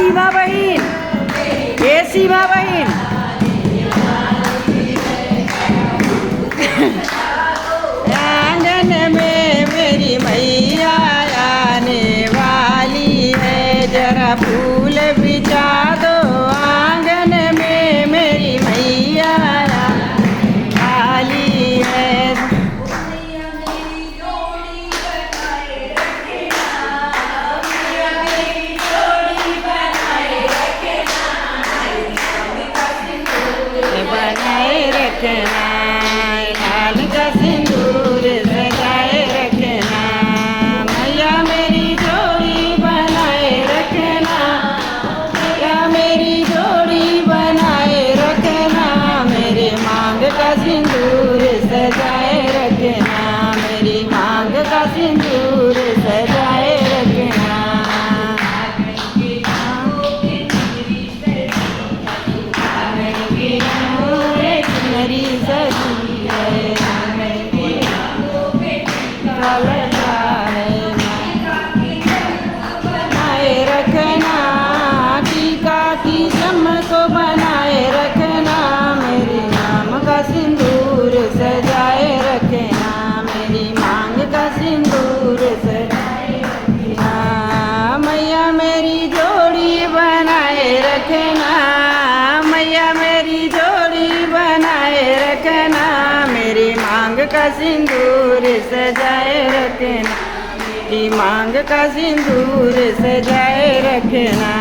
सीमा बहन, ये सीमा बहन। आंगन में मेरी मैया आने वाली है, जरा फूल बिछा दो। आंगन में मेरी मैया आली है। बनाए रखना लाल का सिंदूर सजाए रखना, मैया मेरी जोड़ी बनाए रखना, मैया मेरी जोड़ी बनाए रखना। मेरे मांग का सिंदूर सजाए रखना, मेरी मांग का सिंदूर सजाए रखना। मेरी सजी है बनाए रखना, टीका की चमक को बनाए रखना। मेरे नाम का सिंदूर सजाए रखना, मेरी मांग का सिंदूर सजाए रखना। मैया मेरी जोड़ी बनाए रखना, मैया मेरी जोड़ी बनाए रखना। मेरी मांग का सिंदूर सजाए रखना, मेरी मांग का सिंदूर सजाए रखना।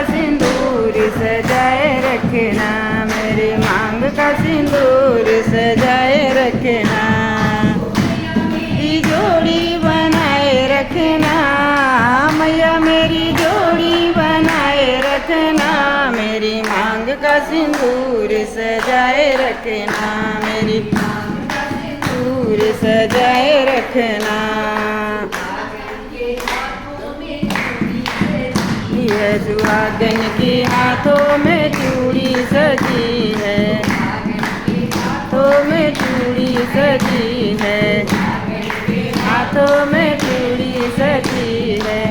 सिंदूर सजाए रखना, मेरी मांग का सिंदूर सजाए रखना। मेरी जोड़ी बनाए रखना, मैया मेरी जोड़ी बनाए रखना। मेरी मांग का सिंदूर सजाए रखना, मेरी मांग का सिंदूर सजाए रखना। सुहागन के हाथों में चूड़ी सजी है, हाथों में चूड़ी सजी है, हाथों में चूड़ी सजी है।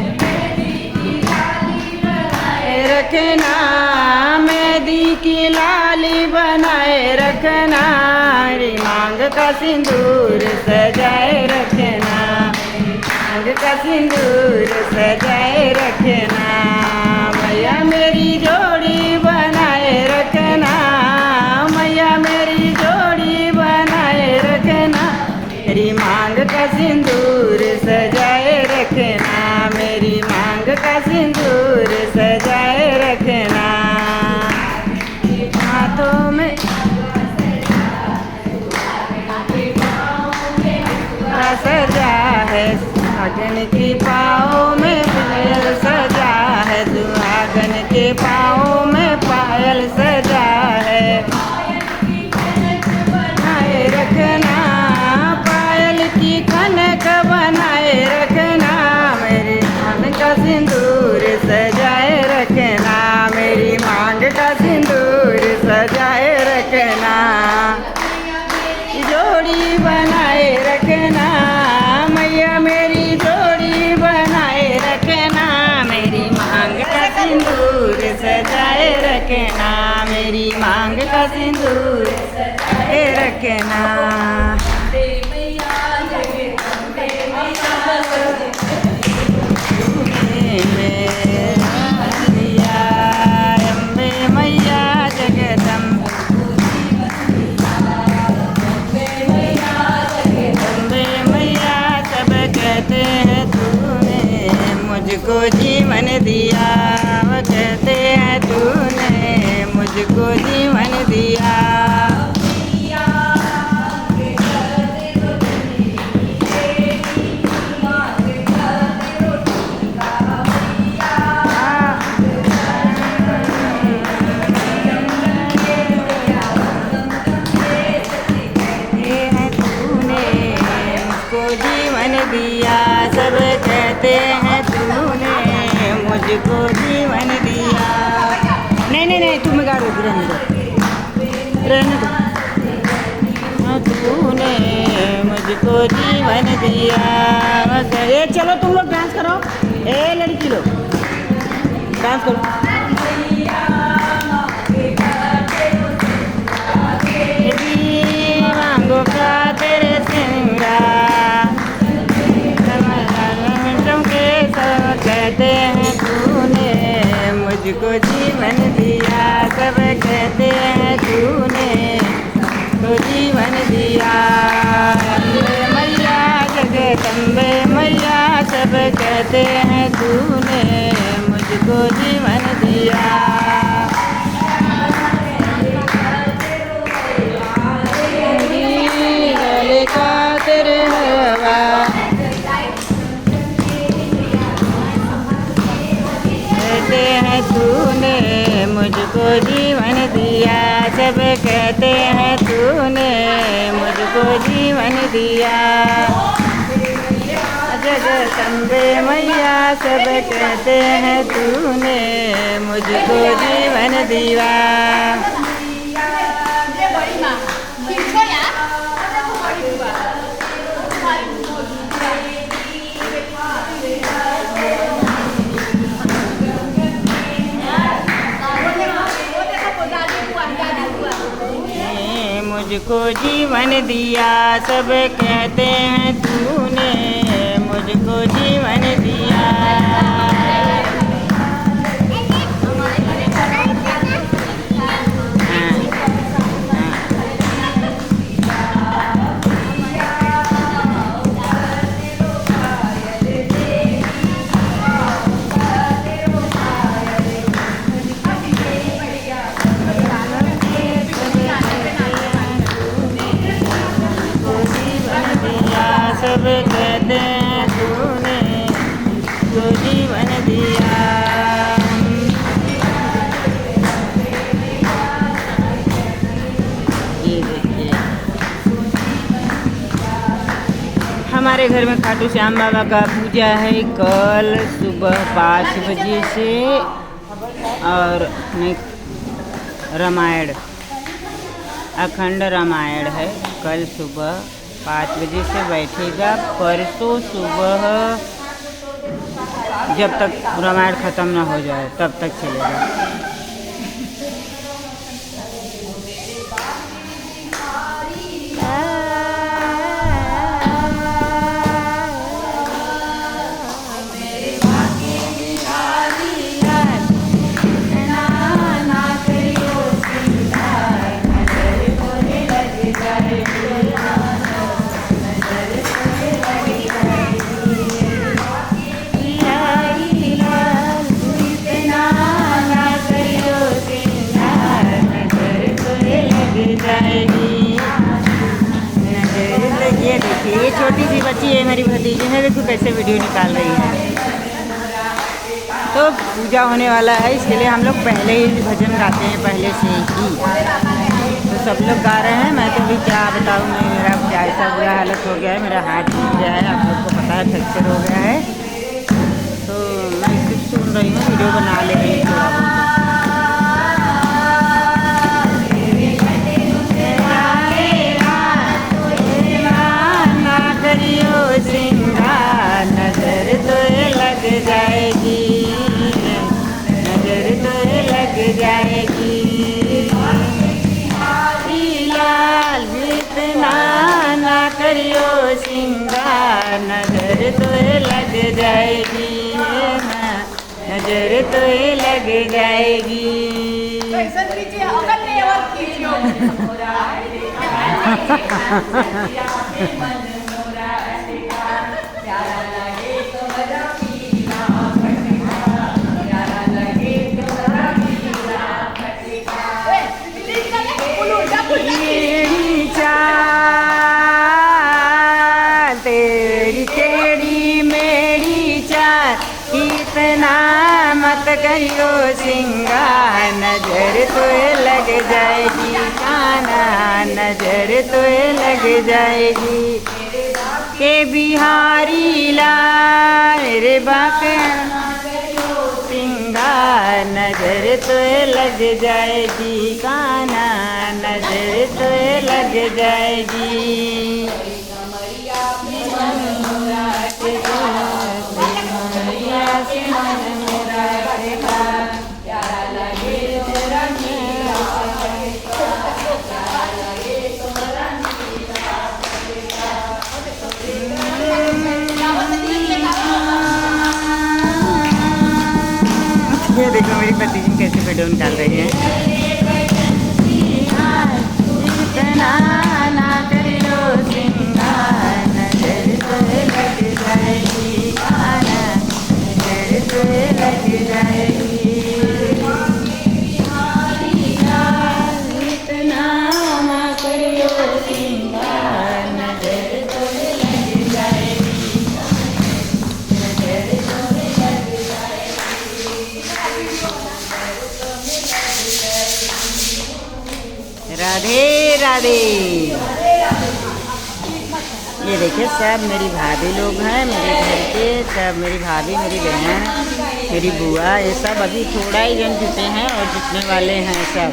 रखना मेहंदी की लाली बनाए रखना, मेरी मांग का सिंदूर सजाए रखना, मांग का सिंदूर सजाए रखना। मैया मेरी जोड़ी बनाए रखना, मैया मेरी जोड़ी बनाए रखना। मेरी मांग का सिंदूर सजाए रखना, मेरी मांग का सिंदूर सजाए रखना। हाथों में सजा है, सुहागन के पाँव में पायल सजा है, सुहागन के पाँव में पायल सजा है। बनाए रखना पायल की खनक बनाए रखना, मेरी मांग का सिंदूर सजाए रखना, मेरी मांग का सिंदूर सजाए रखना। जोड़ी बनाए रखना, मैया मेरी जोड़ी बनाए रखना, मेरी मांग का सिंदूर सजाए रखना, मेरी मांग का सिंदूर सजाए रखना। अम्बे मैया जगदम्बे, कहते हैं तूने मुझको जीवन दिया, वो कहते हैं तूने मुझको जीवन दिया। तूने मुझको जीवन जीवन दिया, सब कहते हैं तूने मुझको जीवन दिया। नहीं नहीं नहीं, तुम गा दो, रहने दो, रहने दो। तूने मुझको जीवन दिया। ये चलो तुम लोग डांस करो, ए लड़की लोग डांस करो। मांगो का तेरे सिंगरा, के सब कहते हैं तूने मुझको जीवन दिया, सब कहते हैं तूने तो जीवन दिया। अम्बे मैया जगदम्बे मैया, सब कहते हैं तूने मुझको जीवन दिया। गले का तेरे हवा, कहते हैं तूने मुझको जीवन दिया, सब कहते हैं तूने मुझको जीवन दिया। जगदम्बे मैया, सब कहते हैं तूने मुझको जीवन दिया। मुझको जीवन दिया, सब कहते हैं तूने मुझको जीवन दिया। सब कहते हैं तूने तो जीवन दिया। ये देखिए हमारे घर में खाटू श्याम बाबा का पूजा है कल सुबह 5 बजे से, और रामायण अखंड रामायण है कल सुबह 5 बजे से बैठेगा। परसों सुबह जब तक रामायण ख़त्म ना हो जाए तब तक चलेगा। ये देखिए ये छोटी सी बच्ची है मेरी भतीजी है, देखो कैसे वीडियो निकाल रही है। तो पूजा होने वाला है, इसके लिए हम लोग पहले ही भजन गाते हैं पहले से ही। तो सब लोग गा रहे हैं, मैं तो भी क्या बताऊँ, मेरा क्या ऐसा बुरा हालत हो गया है, मेरा हाथ टूट गया है, आप लोग को पता है फ्रैक्चर हो गया है। तो मैं सिर्फ सुन रही हूँ, वीडियो बना ले रही हूँ। नजर तो लग जाएगी, नजर तो लग जाएगी, लाल इतना ना करियो सिंगार, नजर तो लग जाएगी, नजर तो लग जाएगी। तेरी टेढ़ी मेरी चाल, इतना मत करियो सिंगार, नजर तो लग जाएगी काना, नजर तो लग जाएगी। के बिहारी लाल रे बाके सिंगार नजर तो लग जाएगी काना नजर तो लग जाएगी ये देखो मेरी भतीजी कैसे वीडियो निकाल रही है। इतना ना करो सिंगार नजर तो लग जाएगी काना नजर तो लग जाएगी इतना ना करो सिंगार नजर तो लग जाएगी नजर तो लग राधे राधे। ये देखिए सब मेरी भाभी लोग हैं मेरे घर के, सब मेरी भाभी मेरी बहन मेरी बुआ, ये सब अभी थोड़ा ही जन जुटे हैं और जुटने वाले हैं सब।